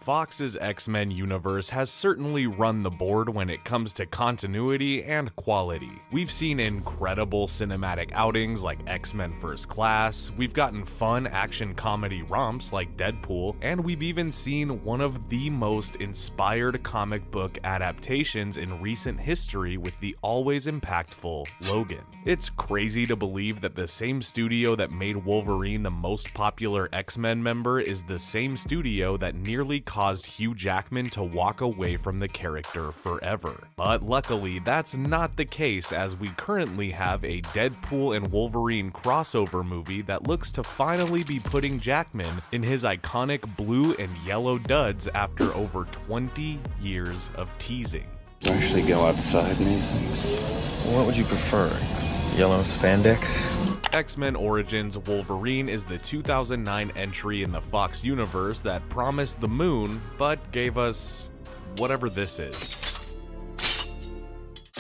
Fox's X-Men universe has certainly run the board when it comes to continuity and quality. We've seen incredible cinematic outings like X-Men First Class, we've gotten fun action comedy romps like Deadpool, and we've even seen one of the most inspired comic book adaptations in recent history with the always impactful Logan. It's crazy to believe that the same studio that made Wolverine the most popular X-Men member is the same studio that nearly caused Hugh Jackman to walk away from the character forever. But luckily, that's not the case, as we currently have a Deadpool and Wolverine crossover movie that looks to finally be putting Jackman in his iconic blue and yellow duds after over 20 years of teasing. You actually go outside in these things? What would you prefer? Yellow spandex? X-Men Origins Wolverine is the 2009 entry in the Fox universe that promised the moon, but gave us whatever this is.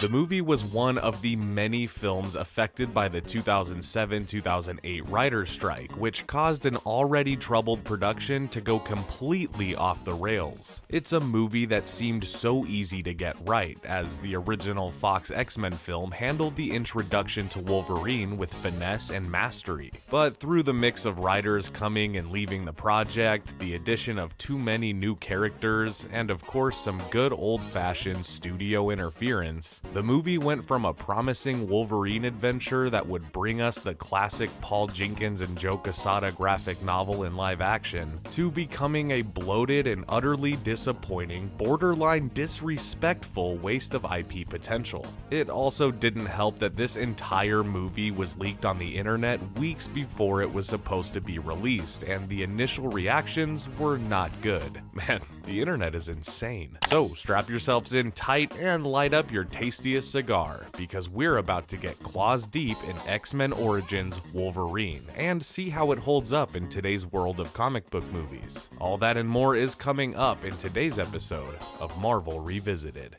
The movie was one of the many films affected by the 2007-2008 writer's strike, which caused an already troubled production to go completely off the rails. It's a movie that seemed so easy to get right, as the original Fox X-Men film handled the introduction to Wolverine with finesse and mastery. But through the mix of writers coming and leaving the project, the addition of too many new characters, and of course some good old-fashioned studio interference, the movie went from a promising Wolverine adventure that would bring us the classic Paul Jenkins and Joe Quesada graphic novel in live action, to becoming a bloated and utterly disappointing, borderline disrespectful waste of IP potential. It also didn't help that this entire movie was leaked on the internet weeks before it was supposed to be released, and the initial reactions were not good. Man, the internet is insane. So strap yourselves in tight and light up your tastiest cigar, because we're about to get claws deep in X-Men Origins Wolverine and see how it holds up in today's world of comic book movies. All that and more is coming up in today's episode of Marvel Revisited.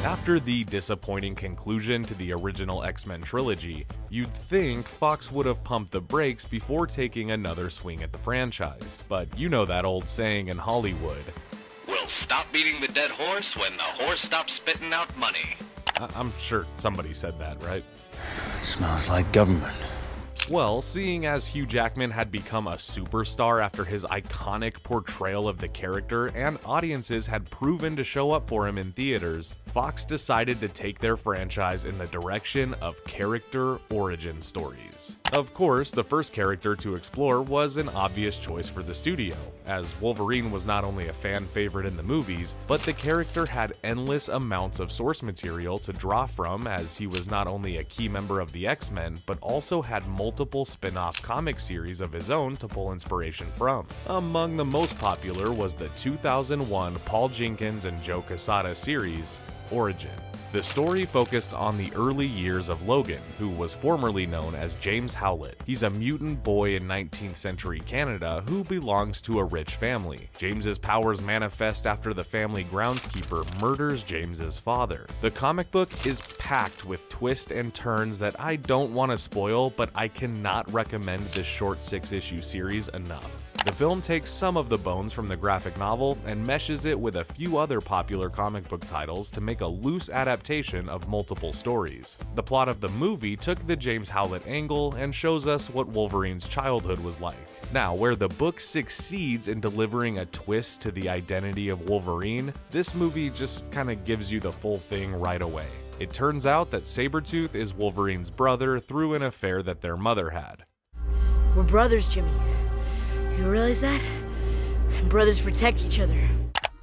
After the disappointing conclusion to the original X-Men trilogy, you'd think Fox would have pumped the brakes before taking another swing at the franchise. But you know that old saying in Hollywood, "We'll stop beating the dead horse when the horse stops spitting out money." I'm sure somebody said that, right? Smells like government. Well, seeing as Hugh Jackman had become a superstar after his iconic portrayal of the character and audiences had proven to show up for him in theaters, Fox decided to take their franchise in the direction of character origin stories. Of course, the first character to explore was an obvious choice for the studio, as Wolverine was not only a fan favorite in the movies, but the character had endless amounts of source material to draw from, as he was not only a key member of the X-Men, but also had multiple spin-off comic series of his own to pull inspiration from. Among the most popular was the 2001 Paul Jenkins and Joe Quesada series, Origin. The story focused on the early years of Logan, who was formerly known as James Howlett. He's a mutant boy in 19th century Canada who belongs to a rich family. James's powers manifest after the family groundskeeper murders James's father. The comic book is packed with twists and turns that I don't want to spoil, but I cannot recommend this short 6-issue series enough. The film takes some of the bones from the graphic novel and meshes it with a few other popular comic book titles to make a loose adaptation of multiple stories. The plot of the movie took the James Howlett angle and shows us what Wolverine's childhood was like. Now, where the book succeeds in delivering a twist to the identity of Wolverine, this movie just kinda gives you the full thing right away. It turns out that Sabretooth is Wolverine's brother through an affair that their mother had. We're brothers, Jimmy. You realize that? Brothers protect each other.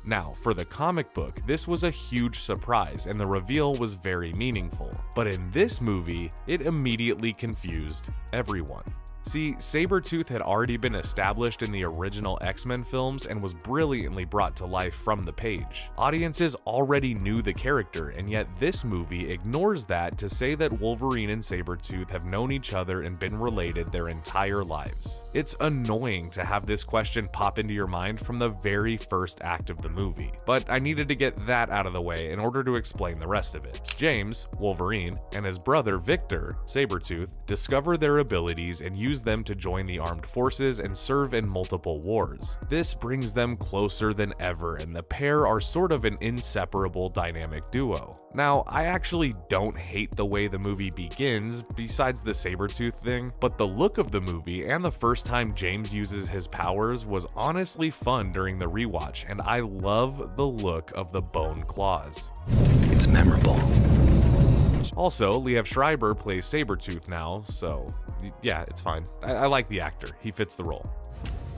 Now, for the comic book, this was a huge surprise and the reveal was very meaningful. But in this movie, it immediately confused everyone. See, Sabretooth had already been established in the original X-Men films and was brilliantly brought to life from the page. Audiences already knew the character, and yet this movie ignores that to say that Wolverine and Sabretooth have known each other and been related their entire lives. It's annoying to have this question pop into your mind from the very first act of the movie, but I needed to get that out of the way in order to explain the rest of it. James, Wolverine, and his brother Victor, Sabretooth, discover their abilities and use them to join the armed forces and serve in multiple wars. This brings them closer than ever, and the pair are sort of an inseparable dynamic duo. Now, I actually don't hate the way the movie begins, besides the Sabretooth thing, but the look of the movie and the first time James uses his powers was honestly fun during the rewatch, and I love the look of the bone claws. It's memorable. Also, Liev Schreiber plays Sabretooth now, so yeah, it's fine. I like the actor. He fits the role.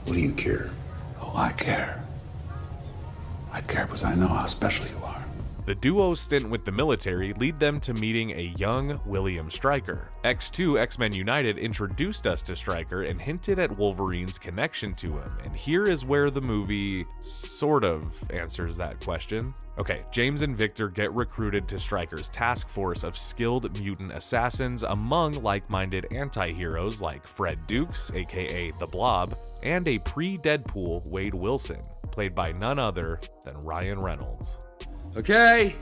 What do you care? Oh, I care. I care because I know how special you are. The duo's stint with the military lead them to meeting a young William Stryker. X2 X-Men United introduced us to Stryker and hinted at Wolverine's connection to him, and here is where the movie sort of answers that question. Okay, James and Victor get recruited to Stryker's task force of skilled mutant assassins among like-minded anti-heroes like Fred Dukes, aka The Blob, and a pre-Deadpool Wade Wilson, played by none other than Ryan Reynolds. Okay,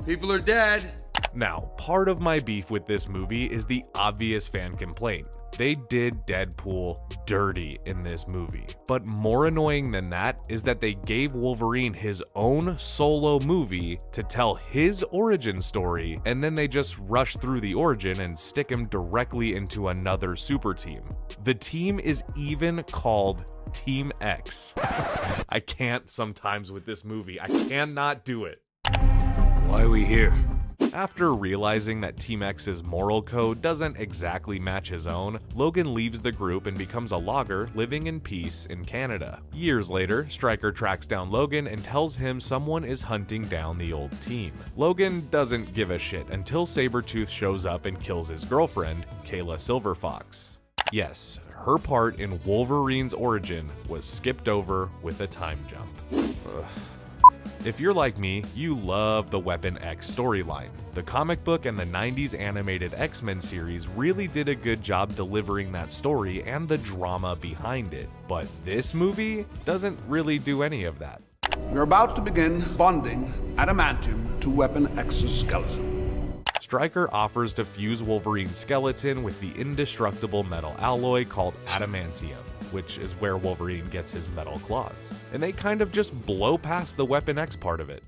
people are dead. Now, part of my beef with this movie is the obvious fan complaint. They did Deadpool dirty in this movie. But more annoying than that is that they gave Wolverine his own solo movie to tell his origin story, and then they just rush through the origin and stick him directly into another super team. The team is even called Team X. I can't sometimes with this movie. I cannot do it. Why are we here? After realizing that Team X's moral code doesn't exactly match his own, Logan leaves the group and becomes a logger living in peace in Canada. Years later, Stryker tracks down Logan and tells him someone is hunting down the old team. Logan doesn't give a shit until Sabretooth shows up and kills his girlfriend, Kayla Silverfox. Yes, her part in Wolverine's origin was skipped over with a time jump. Ugh. If you're like me, you love the Weapon X storyline. The comic book and the 90s animated X-Men series really did a good job delivering that story and the drama behind it. But this movie doesn't really do any of that. We're about to begin bonding adamantium to Weapon X's skeleton. Stryker offers to fuse Wolverine's skeleton with the indestructible metal alloy called adamantium, which is where Wolverine gets his metal claws. And they kind of just blow past the Weapon X part of it.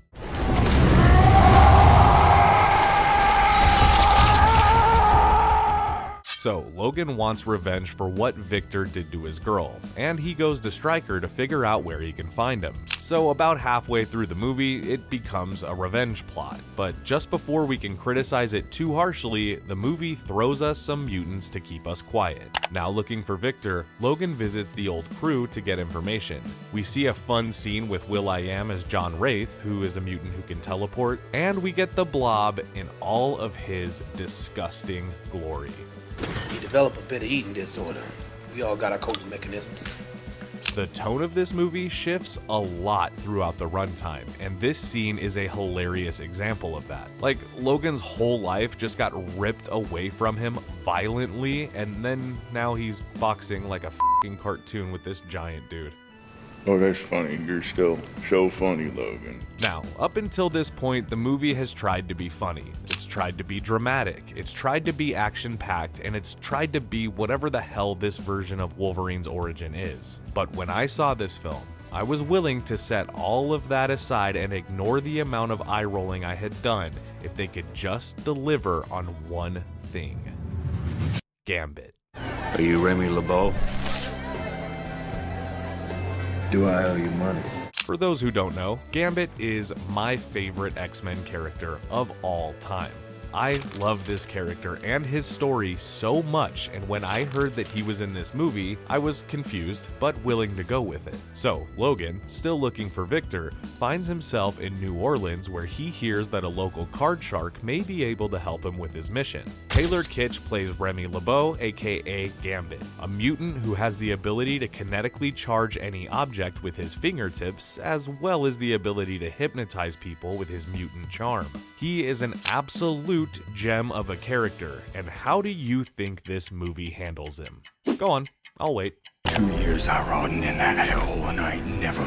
So, Logan wants revenge for what Victor did to his girl, and he goes to Stryker to figure out where he can find him. So, about halfway through the movie, it becomes a revenge plot. But just before we can criticize it too harshly, the movie throws us some mutants to keep us quiet. Now looking for Victor, Logan visits the old crew to get information. We see a fun scene with Will.i.am as John Wraith, who is a mutant who can teleport, and we get the Blob in all of his disgusting glory. You develop a bit of eating disorder. We all got our coping mechanisms. The tone of this movie shifts a lot throughout the runtime, and this scene is a hilarious example of that. Like, Logan's whole life just got ripped away from him violently, and then now he's boxing like a f***ing cartoon with this giant dude. Oh, that's funny. You're still so funny, Logan. Now, up until this point, the movie has tried to be funny. It's tried to be dramatic. It's tried to be action-packed, and it's tried to be whatever the hell this version of Wolverine's origin is. But when I saw this film, I was willing to set all of that aside and ignore the amount of eye-rolling I had done if they could just deliver on one thing. Gambit. Are you Remy LeBeau? Do I owe you money? For those who don't know, Gambit is my favorite X-Men character of all time. I love this character and his story so much, and when I heard that he was in this movie, I was confused but willing to go with it. So Logan, still looking for Victor, finds himself in New Orleans where he hears that a local card shark may be able to help him with his mission. Taylor Kitsch plays Remy LeBeau, aka Gambit, a mutant who has the ability to kinetically charge any object with his fingertips, as well as the ability to hypnotize people with his mutant charm. He is an absolute gem of a character, and how do you think this movie handles him? Go on, I'll wait. 2 years I rotting in that hell and I ain't never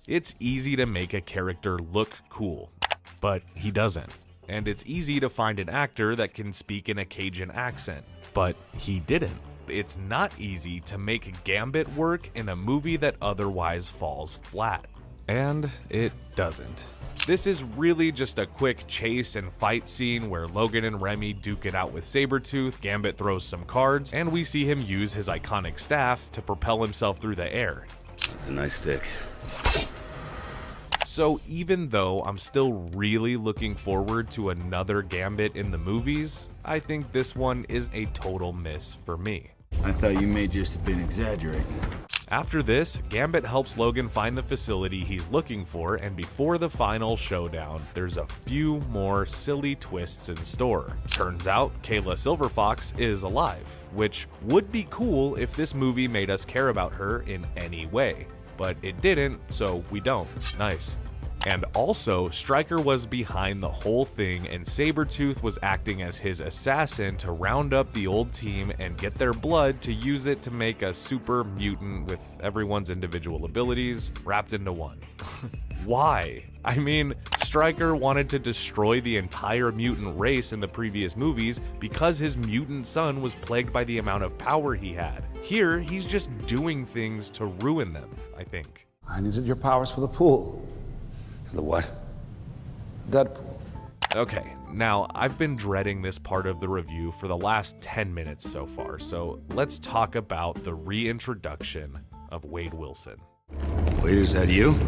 It's easy to make a character look cool, but he doesn't. And it's easy to find an actor that can speak in a Cajun accent, but he didn't. It's not easy to make Gambit work in a movie that otherwise falls flat. And it doesn't. This is really just a quick chase and fight scene where Logan and Remy duke it out with Sabretooth, Gambit throws some cards, and we see him use his iconic staff to propel himself through the air. That's a nice stick. So even though I'm still really looking forward to another Gambit in the movies, I think this one is a total miss for me. I thought you may just have been exaggerating. After this, Gambit helps Logan find the facility he's looking for, and before the final showdown, there's a few more silly twists in store. Turns out, Kayla Silverfox is alive, which would be cool if this movie made us care about her in any way. But it didn't, so we don't. Nice. And also, Stryker was behind the whole thing, and Sabretooth was acting as his assassin to round up the old team and get their blood to use it to make a super mutant with everyone's individual abilities wrapped into one. Why? I mean, Stryker wanted to destroy the entire mutant race in the previous movies because his mutant son was plagued by the amount of power he had. Here, he's just doing things to ruin them, I think. I needed your powers for the pool. The what? Deadpool. Okay, now I've been dreading this part of the review for the last 10 minutes so far, so let's talk about the reintroduction of Wade Wilson. Wait, is that you?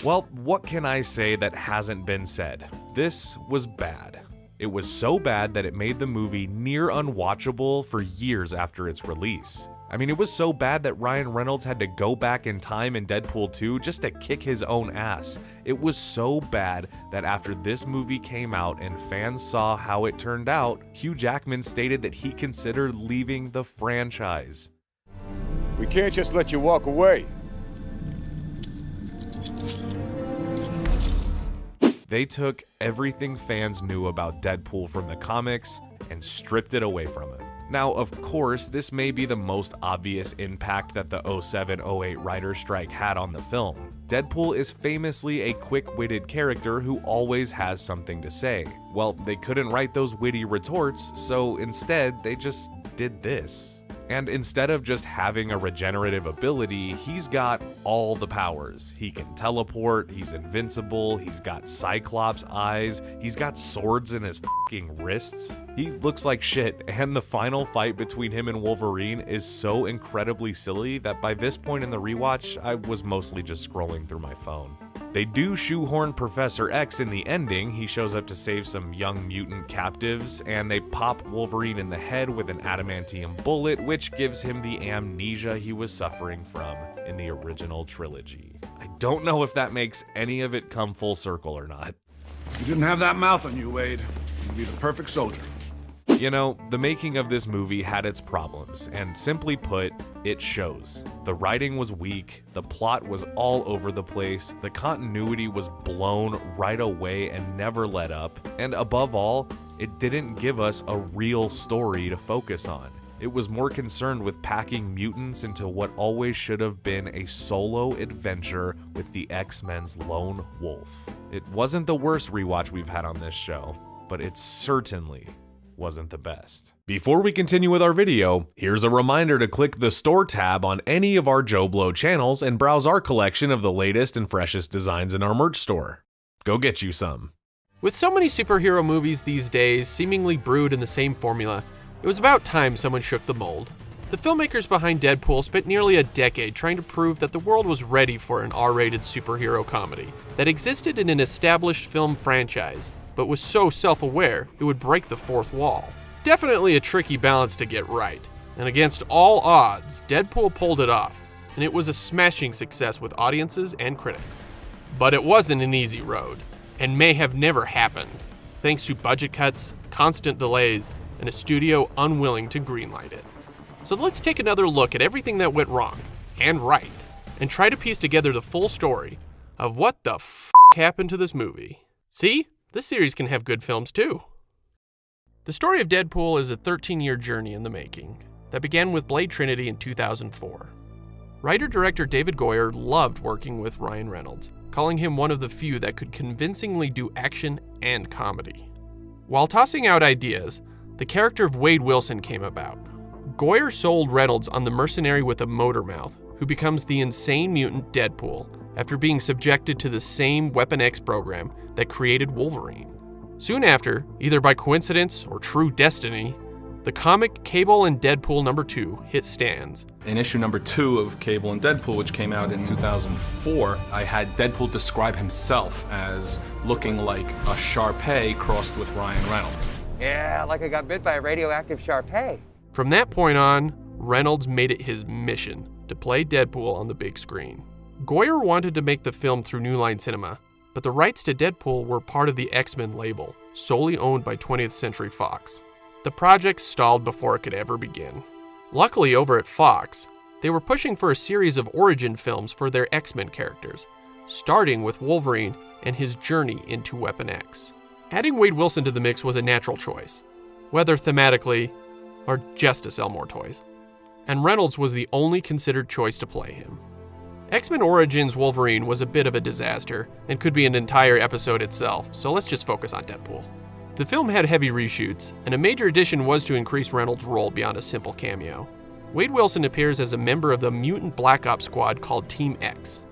Well, what can I say that hasn't been said? This was bad. It was so bad that it made the movie near unwatchable for years after its release. I mean, it was so bad that Ryan Reynolds had to go back in time in Deadpool 2 just to kick his own ass. It was so bad that after this movie came out and fans saw how it turned out, Hugh Jackman stated that he considered leaving the franchise. We can't just let you walk away. They took everything fans knew about Deadpool from the comics and stripped it away from him. Now, of course, this may be the most obvious impact that the 07-08 writer's strike had on the film. Deadpool is famously a quick-witted character who always has something to say. Well, they couldn't write those witty retorts, so instead, they just did this. And instead of just having a regenerative ability, he's got all the powers. He can teleport, he's invincible, he's got Cyclops eyes, he's got swords in his fucking wrists. He looks like shit, and the final fight between him and Wolverine is so incredibly silly that by this point in the rewatch, I was mostly just scrolling through my phone. They do shoehorn Professor X in the ending. He shows up to save some young mutant captives, and they pop Wolverine in the head with an adamantium bullet, which gives him the amnesia he was suffering from in the original trilogy. I don't know if that makes any of it come full circle or not. If you didn't have that mouth on you, Wade, you'd be the perfect soldier. You know, the making of this movie had its problems, and simply put, it shows. The writing was weak, the plot was all over the place, the continuity was blown right away and never let up, and above all, it didn't give us a real story to focus on. It was more concerned with packing mutants into what always should have been a solo adventure with the X-Men's lone wolf. It wasn't the worst rewatch we've had on this show, but it certainly wasn't the best. Before we continue with our video, here's a reminder to click the store tab on any of our JoBlo channels and browse our collection of the latest and freshest designs in our merch store. Go get you some. With so many superhero movies these days seemingly brewed in the same formula, it was about time someone shook the mold. The filmmakers behind Deadpool spent nearly a decade trying to prove that the world was ready for an R-rated superhero comedy that existed in an established film franchise, but was so self-aware it would break the fourth wall. Definitely a tricky balance to get right, and against all odds, Deadpool pulled it off, and it was a smashing success with audiences and critics. But it wasn't an easy road, and may have never happened, thanks to budget cuts, constant delays, and a studio unwilling to greenlight it. So let's take another look at everything that went wrong, and right, and try to piece together the full story of what the happened to this movie. See? This series can have good films too. The story of Deadpool is a 13-year journey in the making that began with Blade Trinity in 2004. Writer-director David Goyer loved working with Ryan Reynolds, calling him one of the few that could convincingly do action and comedy. While tossing out ideas, the character of Wade Wilson came about. Goyer sold Reynolds on the mercenary with a motor mouth, who becomes the insane mutant Deadpool after being subjected to the same Weapon X program that created Wolverine. Soon after, either by coincidence or true destiny, the comic Cable and Deadpool #2 hit stands. In issue #2 of Cable and Deadpool, which came out in 2004, I had Deadpool describe himself as looking like a Shar-Pei crossed with Ryan Reynolds. Yeah, like I got bit by a radioactive Shar-Pei. From that point on, Reynolds made it his mission to play Deadpool on the big screen. Goyer wanted to make the film through New Line Cinema, but the rights to Deadpool were part of the X-Men label, solely owned by 20th Century Fox. The project stalled before it could ever begin. Luckily, over at Fox, they were pushing for a series of origin films for their X-Men characters, starting with Wolverine and his journey into Weapon X. Adding Wade Wilson to the mix was a natural choice, whether thematically or just to sell more toys. And Reynolds was the only considered choice to play him. X-Men Origins Wolverine was a bit of a disaster and could be an entire episode itself, so let's just focus on Deadpool. The film had heavy reshoots, and a major addition was to increase Reynolds' role beyond a simple cameo. Wade Wilson appears as a member of the mutant Black Ops squad called Team X.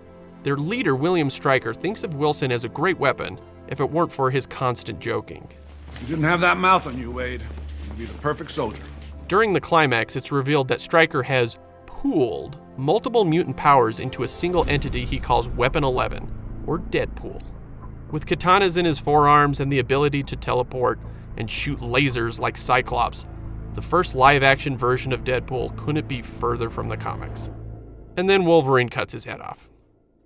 Their leader, William Stryker, thinks of Wilson as a great weapon if it weren't for his constant joking. If you didn't have that mouth on you, Wade, you'd be the perfect soldier. During the climax, it's revealed that Stryker has pooled multiple mutant powers into a single entity he calls Weapon 11, or Deadpool. With katanas in his forearms and the ability to teleport and shoot lasers like Cyclops, the first live-action version of Deadpool couldn't be further from the comics. And then Wolverine cuts his head off.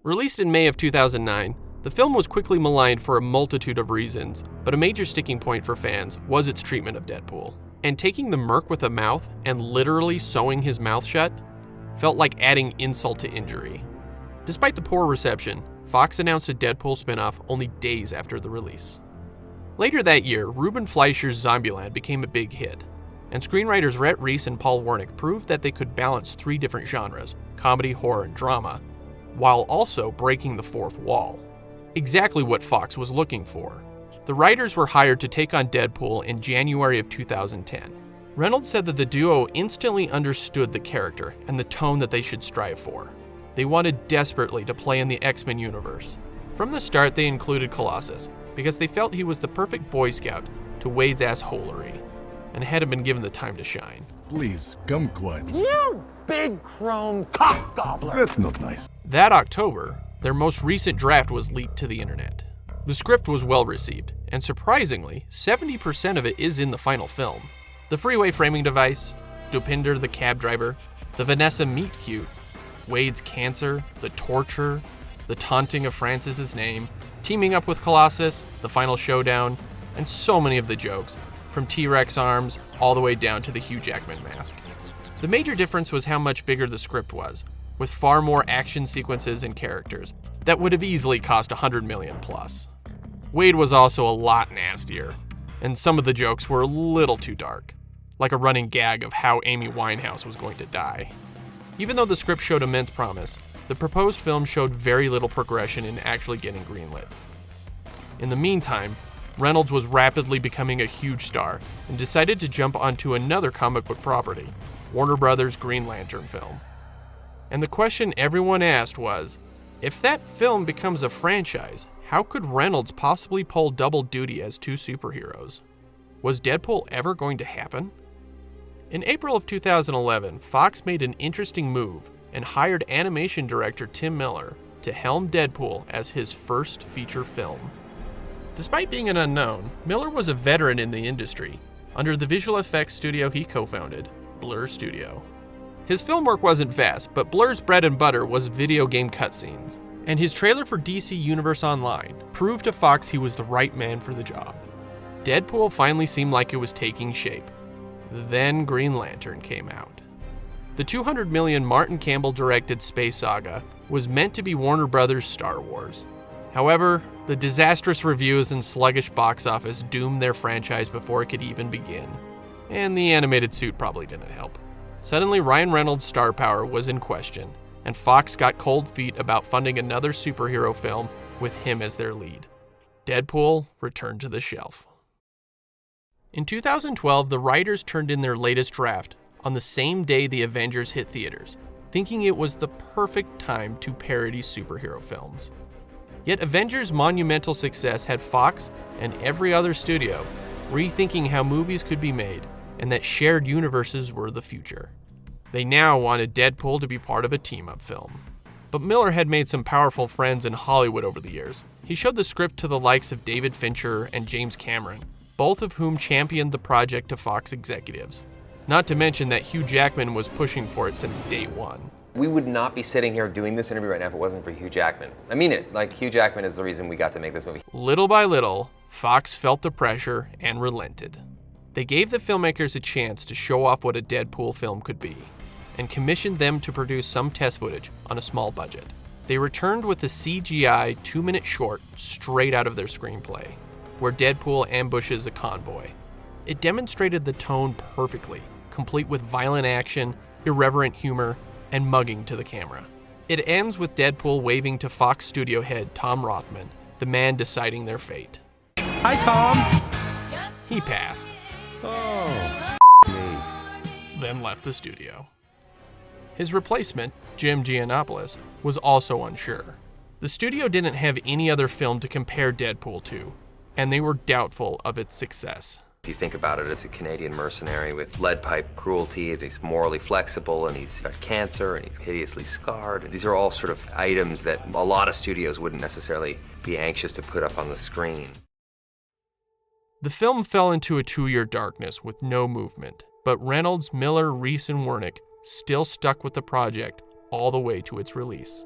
Released in May of 2009, the film was quickly maligned for a multitude of reasons, but a major sticking point for fans was its treatment of Deadpool. And taking the Merc with a mouth and literally sewing his mouth shut felt like adding insult to injury. Despite the poor reception, Fox announced a Deadpool spinoff only days after the release. Later that year, Ruben Fleischer's Zombieland became a big hit, and screenwriters Rhett Reese and Paul Wernick proved that they could balance 3 different genres, comedy, horror, and drama, while also breaking the fourth wall. Exactly what Fox was looking for. The writers were hired to take on Deadpool in January of 2010. Reynolds said that the duo instantly understood the character and the tone that they should strive for. They wanted desperately to play in the X-Men universe. From the start, they included Colossus, because they felt he was the perfect Boy Scout to Wade's assholery, and hadn't been given the time to shine. Please, come quiet. You big chrome cock gobbler! That's not nice. That October, their most recent draft was leaked to the internet. The script was well received, and surprisingly, 70% of it is in the final film. The freeway framing device, Dopinder the cab driver, the Vanessa meet cute, Wade's cancer, the torture, the taunting of Francis's name, teaming up with Colossus, the final showdown, and so many of the jokes, from T-Rex arms all the way down to the Hugh Jackman mask. The major difference was how much bigger the script was, with far more action sequences and characters that would have easily cost $100 million plus. Wade was also a lot nastier, and some of the jokes were a little too dark, like a running gag of how Amy Winehouse was going to die. Even though the script showed immense promise, the proposed film showed very little progression in actually getting greenlit. In the meantime, Reynolds was rapidly becoming a huge star and decided to jump onto another comic book property, Warner Brothers' Green Lantern film. And the question everyone asked was, if that film becomes a franchise, how could Reynolds possibly pull double duty as 2 superheroes? Was Deadpool ever going to happen? In April of 2011, Fox made an interesting move and hired animation director Tim Miller to helm Deadpool as his first feature film. Despite being an unknown, Miller was a veteran in the industry, under the visual effects studio he co-founded, Blur Studio. His film work wasn't vast, but Blur's bread and butter was video game cutscenes, and his trailer for DC Universe Online proved to Fox he was the right man for the job. Deadpool finally seemed like it was taking shape. Then Green Lantern came out. The $200 million Martin Campbell-directed space saga was meant to be Warner Brothers' Star Wars. However, the disastrous reviews and sluggish box office doomed their franchise before it could even begin. And the animated suit probably didn't help. Suddenly, Ryan Reynolds' star power was in question, and Fox got cold feet about funding another superhero film with him as their lead. Deadpool returned to the shelf. In 2012, the writers turned in their latest draft on the same day the Avengers hit theaters, thinking it was the perfect time to parody superhero films. Yet Avengers' monumental success had Fox and every other studio rethinking how movies could be made and that shared universes were the future. They now wanted Deadpool to be part of a team-up film. But Miller had made some powerful friends in Hollywood over the years. He showed the script to the likes of David Fincher and James Cameron, both of whom championed the project to Fox executives. Not to mention that Hugh Jackman was pushing for it since day one. We would not be sitting here doing this interview right now if it wasn't for Hugh Jackman. I mean it, like Hugh Jackman is the reason we got to make this movie. Little by little, Fox felt the pressure and relented. They gave the filmmakers a chance to show off what a Deadpool film could be, and commissioned them to produce some test footage on a small budget. They returned with a CGI 2-minute short straight out of their screenplay, where Deadpool ambushes a convoy. It demonstrated the tone perfectly, complete with violent action, irreverent humor, and mugging to the camera. It ends with Deadpool waving to Fox studio head Tom Rothman, the man deciding their fate. Hi, Tom. He passed. Oh, me. Then left the studio. His replacement, Jim Giannopoulos, was also unsure. The studio didn't have any other film to compare Deadpool to, and they were doubtful of its success. If you think about it, it's a Canadian mercenary with lead pipe cruelty, and he's morally flexible, and he's got cancer, and he's hideously scarred. And these are all sort of items that a lot of studios wouldn't necessarily be anxious to put up on the screen. The film fell into a 2-year darkness with no movement, but Reynolds, Miller, Reese, and Wernick still stuck with the project all the way to its release.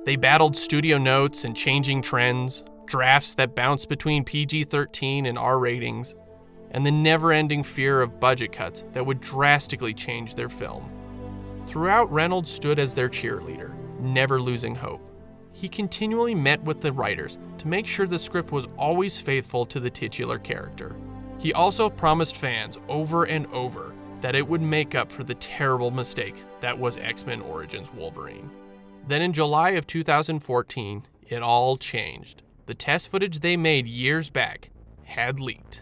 They battled studio notes and changing trends, drafts that bounced between PG-13 and R ratings, and the never-ending fear of budget cuts that would drastically change their film. Throughout, Reynolds stood as their cheerleader, never losing hope. He continually met with the writers to make sure the script was always faithful to the titular character. He also promised fans over and over that it would make up for the terrible mistake that was X-Men Origins Wolverine. Then in July of 2014, it all changed. The test footage they made years back had leaked.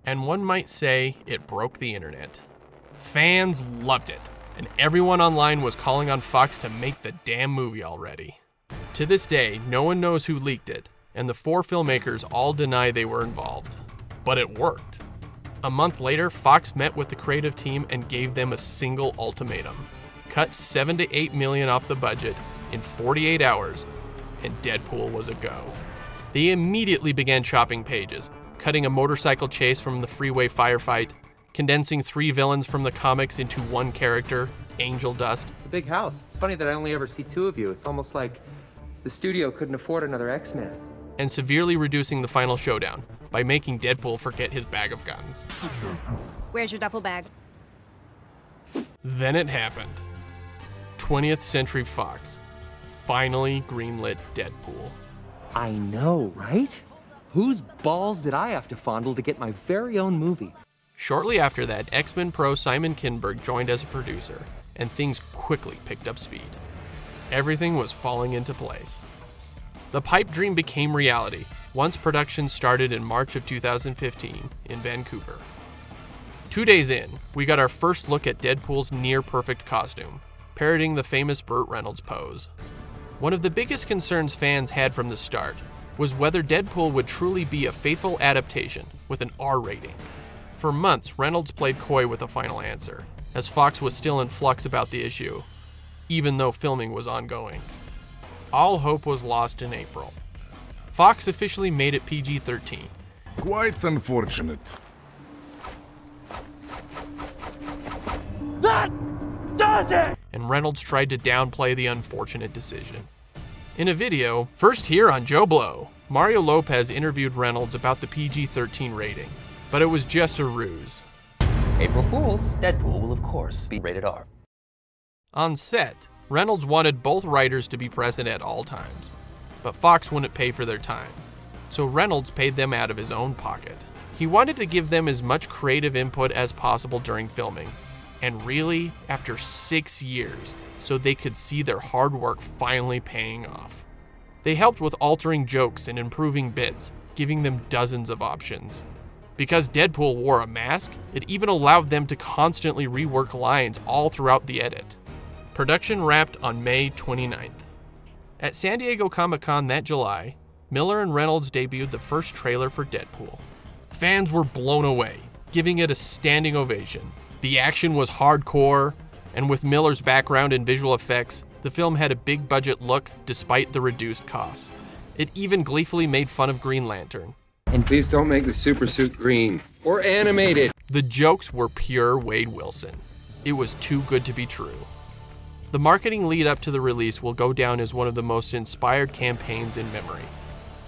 And one might say it broke the internet. Fans loved it, and everyone online was calling on Fox to make the damn movie already. To this day, no one knows who leaked it, and the 4 filmmakers all deny they were involved. But it worked. A month later, Fox met with the creative team and gave them a single ultimatum. Cut $7 to $8 million off the budget in 48 hours, and Deadpool was a go. They immediately began chopping pages, cutting a motorcycle chase from the freeway firefight, condensing 3 villains from the comics into 1 character, Angel Dust. The big house. It's funny that I only ever see 2 of you. It's almost like the studio couldn't afford another X-Men. And severely reducing the final showdown by making Deadpool forget his bag of guns. Where's your duffel bag? Then it happened. 20th Century Fox finally greenlit Deadpool. I know, right? Whose balls did I have to fondle to get my very own movie? Shortly after that, X-Men pro Simon Kinberg joined as a producer, and things quickly picked up speed. Everything was falling into place. The pipe dream became reality once production started in March of 2015 in Vancouver. 2 days in, we got our first look at Deadpool's near-perfect costume, parodying the famous Burt Reynolds pose. One of the biggest concerns fans had from the start was whether Deadpool would truly be a faithful adaptation with an R rating. For months, Reynolds played coy with a final answer, as Fox was still in flux about the issue, even though filming was ongoing. All hope was lost in April. Fox officially made it PG-13. Quite unfortunate. That does it! And Reynolds tried to downplay the unfortunate decision. In a video, first here on JoBlo, Mario Lopez interviewed Reynolds about the PG-13 rating, but it was just a ruse. April Fools, Deadpool will of course be rated R. On set, Reynolds wanted both writers to be present at all times, but Fox wouldn't pay for their time, so Reynolds paid them out of his own pocket. He wanted to give them as much creative input as possible during filming, and really, after 6 years, so they could see their hard work finally paying off. They helped with altering jokes and improving bits, giving them dozens of options. Because Deadpool wore a mask, it even allowed them to constantly rework lines all throughout the edit. Production wrapped on May 29th. At San Diego Comic-Con that July, Miller and Reynolds debuted the first trailer for Deadpool. Fans were blown away, giving it a standing ovation. The action was hardcore, and with Miller's background in visual effects, the film had a big budget look despite the reduced cost. It even gleefully made fun of Green Lantern. And please don't make the super suit green or animated. The jokes were pure Wade Wilson. It was too good to be true. The marketing lead up to the release will go down as one of the most inspired campaigns in memory.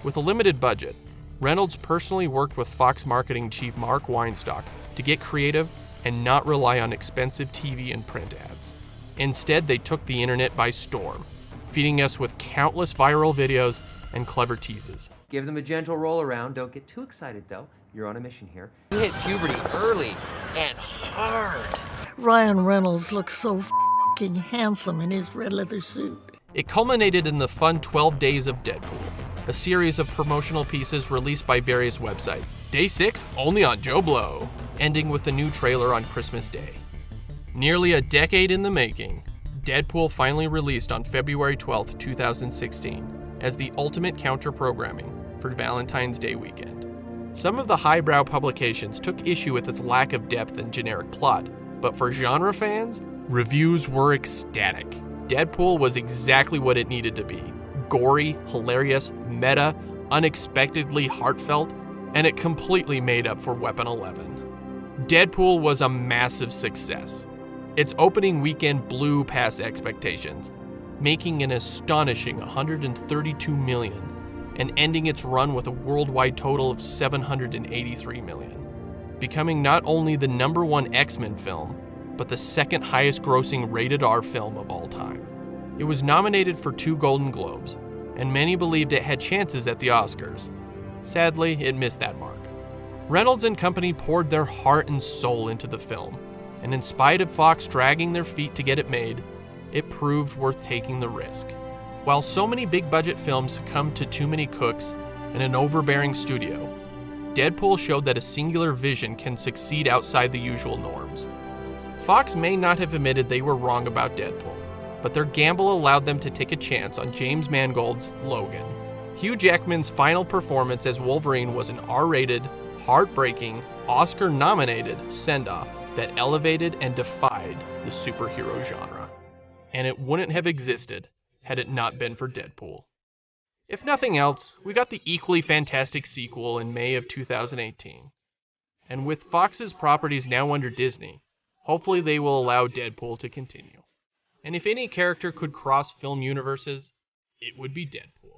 With a limited budget, Reynolds personally worked with Fox marketing chief Mark Weinstock to get creative and not rely on expensive TV and print ads. Instead, they took the internet by storm, feeding us with countless viral videos and clever teases. Give them a gentle roll around. Don't get too excited, though. You're on a mission here. You hit puberty early and hard. Ryan Reynolds looks so f***ing handsome in his red leather suit. It culminated in the fun 12 Days of Deadpool, a series of promotional pieces released by various websites. Day 6, only on JoBlo, ending with the new trailer on Christmas Day. Nearly a decade in the making, Deadpool finally released on February 12, 2016, as the ultimate counter-programming for Valentine's Day weekend. Some of the highbrow publications took issue with its lack of depth and generic plot, but for genre fans, reviews were ecstatic. Deadpool was exactly what it needed to be. Gory, hilarious, meta, unexpectedly heartfelt, and it completely made up for Weapon 11. Deadpool was a massive success. Its opening weekend blew past expectations, making an astonishing $132 million and ending its run with a worldwide total of $783 million, becoming not only the #1 X-Men film, but the second highest grossing rated R film of all time. It was nominated for 2 Golden Globes, and many believed it had chances at the Oscars. Sadly, it missed that mark. Reynolds and company poured their heart and soul into the film, and in spite of Fox dragging their feet to get it made, it proved worth taking the risk. While so many big-budget films succumb to too many cooks and an overbearing studio, Deadpool showed that a singular vision can succeed outside the usual norms. Fox may not have admitted they were wrong about Deadpool, but their gamble allowed them to take a chance on James Mangold's Logan. Hugh Jackman's final performance as Wolverine was an R-rated, heartbreaking, Oscar-nominated send-off that elevated and defied the superhero genre. And it wouldn't have existed had it not been for Deadpool. If nothing else, we got the equally fantastic sequel in May of 2018. And with Fox's properties now under Disney, hopefully they will allow Deadpool to continue. And if any character could cross film universes, it would be Deadpool.